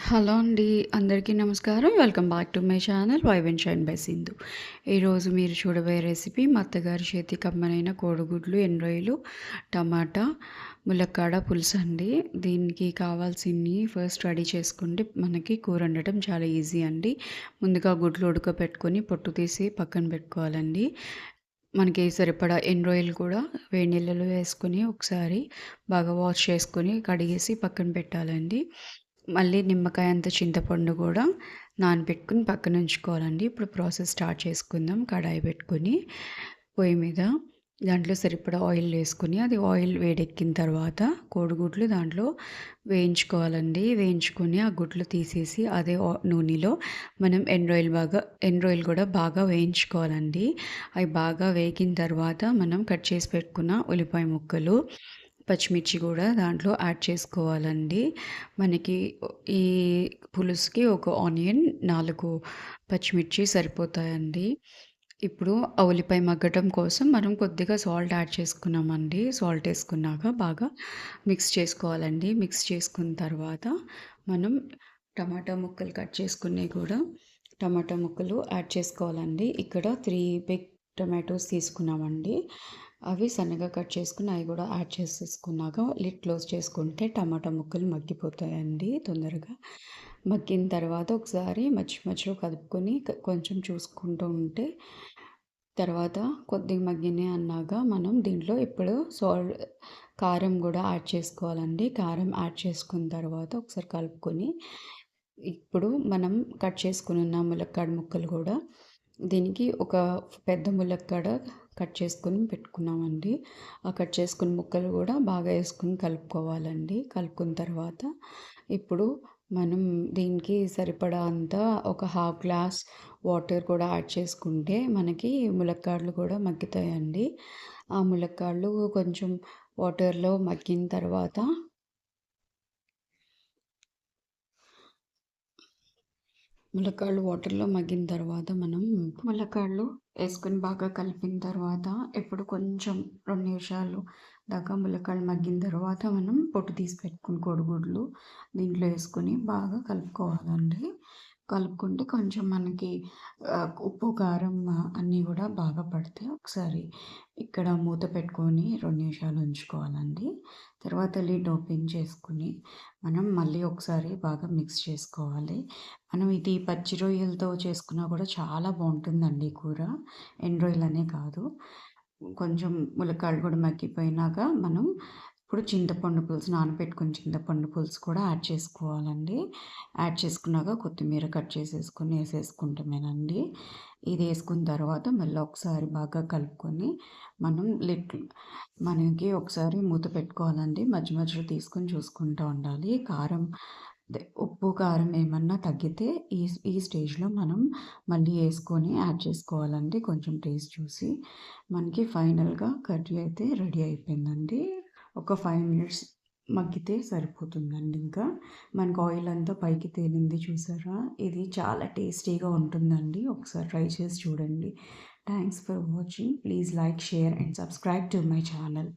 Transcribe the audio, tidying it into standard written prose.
Hello అండి. అందరికీ నమస్కారం. Welcome back to my channel vibe and shine by Sindhu. ఈరోజు మీరు చూడబోయే రెసిపీ మా అత్తగారి చేతి కమ్మనైన కోడిగుడ్లు, ఎండ్రాయిలు, టమాటా, ములక్కాడ పులుసండి. దీనికి కావాల్సినవి ఫస్ట్ రెడీ చేసుకుంటే మనకి కూర వండటం చాలా ఈజీ అండి. ముందుగా గుడ్లు ఉడకపెట్టుకొని పొట్టు తీసి పక్కన పెట్టుకోవాలండి. మనకి సరిపడా ఎండ్రాయిలు కూడా వేడి నీళ్ళలో వేసుకొని ఒకసారి బాగా వాష్ చేసుకొని కడిగేసి పక్కన పెట్టాలండి. మళ్ళీ నిమ్మకాయ అంత చింతపండు కూడా నానబెట్టుకొని పక్కన ఉంచుకోవాలండి. ఇప్పుడు ప్రాసెస్ స్టార్ట్ చేసుకుందాం. కడాయి పెట్టుకొని పొయ్యి మీద దాంట్లో సరిపడా ఆయిల్ వేసుకొని అది ఆయిల్ వేడెక్కిన తర్వాత కోడిగుడ్లు దాంట్లో వేయించుకోవాలండి. వేయించుకొని ఆ గుడ్లు తీసేసి అదే నూనెలో మనం ఎండ్రాయిల్ కూడా బాగా వేయించుకోవాలండి. అవి బాగా వేగిన తర్వాత మనం కట్ చేసి పెట్టుకున్న ఉల్లిపాయ ముక్కలు, పచ్చిమిర్చి కూడా దాంట్లో యాడ్ చేసుకోవాలండి. మనకి ఈ పులుసుకి ఒక ఆనియన్, 4 పచ్చిమిర్చి సరిపోతాయండి. ఇప్పుడు ఆ ఉల్లిపాయ మగ్గటం కోసం మనం కొద్దిగా సాల్ట్ యాడ్ చేసుకున్నామండి. సాల్ట్ వేసుకున్నాక బాగా మిక్స్ చేసుకోవాలండి. మిక్స్ చేసుకున్న తర్వాత మనం టమాటా ముక్కలు కట్ చేసుకున్నవి కూడా టమాటా ముక్కలు యాడ్ చేసుకోవాలండి. ఇక్కడ 3 బిగ్ టొమాటోస్ తీసుకున్నామండి. అవి సన్నగా కట్ చేసుకుని అవి కూడా యాడ్ చేసేసుకున్నాక లిడ్ క్లోజ్ చేసుకుంటే టమాటా ముక్కలు మగ్గిపోతాయండి తొందరగా. మగ్గిన తర్వాత ఒకసారి మధ్యలో కలుపుకొని కొంచెం చూసుకుంటూ ఉంటే తర్వాత కొద్దిగా మగ్గినాయి అన్నాక మనం దీంట్లో ఇప్పుడు కారం కూడా యాడ్ చేసుకోవాలండి. కారం యాడ్ చేసుకున్న తర్వాత ఒకసారి కలుపుకొని ఇప్పుడు మనం కట్ చేసుకుని ఉన్న ములక్కాడ ముక్కలు కూడా దీనికి ఒక పెద్ద ములక్కాడ కట్ చేసుకొని పెట్టుకున్నామండి. ఆ కట్ చేసుకున్న ముక్కలు కూడా బాగా వేసుకుని కలుపుకోవాలండి. కలుపుకున్న తర్వాత ఇప్పుడు మనం దీనికి సరిపడా అంతా ఒక హాఫ్ గ్లాస్ వాటర్ కూడా యాడ్ చేసుకుంటే మనకి ములక్కాడలు కూడా మగ్గుతాయండి. ఆ ములక్కాడలు కొంచెం వాటర్లో మగ్గిన తర్వాత వాటర్లో మగ్గిన తర్వాత మనం ములక్కాడలు వేసుకొని బాగా కలిపిన తర్వాత ఇప్పుడు కొంచెం 2 నిమిషాలు దాకా ములక్కాడలు మగ్గిన తర్వాత మనం పొట్టు తీసి పెట్టుకుని కోడిగుడ్లు దీంట్లో వేసుకొని బాగా కలుపుకోవాలండి. కలుపుకుంటే కొంచెం మనకి ఉప్పు, కారం అన్నీ కూడా బాగా పడతాయి. ఒకసారి ఇక్కడ మూత పెట్టుకొని 2 నిమిషాలు ఉంచుకోవాలండి. తర్వాత లిడ్ ఓపెన్ చేసుకుని మనం మళ్ళీ ఒకసారి బాగా మిక్స్ చేసుకోవాలి. మనం ఇది పచ్చి రొయ్యలతో చేసుకున్నా కూడా చాలా బాగుంటుందండి కూర. ఎండు రొయ్యలనే కాదు. కొంచెం ములక్కాడలు కూడా మగ్గిపోయినాక మనం ఇప్పుడు చింతపండు పులుసు నానబెట్టుకుని చింతపండు పులుసు కూడా యాడ్ చేసుకోవాలండి. యాడ్ చేసుకున్నాక కొత్తిమీర కట్ చేసేసుకొని వేసేసుకుంటామేనండి. ఇది వేసుకున్న తర్వాత మళ్ళీ ఒకసారి బాగా కలుపుకొని మనం మనకి ఒకసారి మూత పెట్టుకోవాలండి. మధ్యలో తీసుకొని చూసుకుంటూ ఉండాలి. ఉప్పు, కారం ఏమన్నా తగ్గితే ఈ స్టేజ్‌లో మనం మళ్ళీ వేసుకొని యాడ్ చేసుకోవాలండి. కొంచెం టేస్ట్ చూసి మనకి ఫైనల్‌గా కర్రీ అయితే రెడీ అయిపోయిందండి. ఒక 5 మినిట్స్ మగ్గితే సరిపోతుందండి ఇంకా. మనకు ఆయిల్ అంతా పైకి తేలింది చూసారా? ఇది చాలా టేస్టీగా ఉంటుందండి. ఒకసారి ట్రై చేసి చూడండి. Thanks for watching. Please like, share and subscribe to my channel.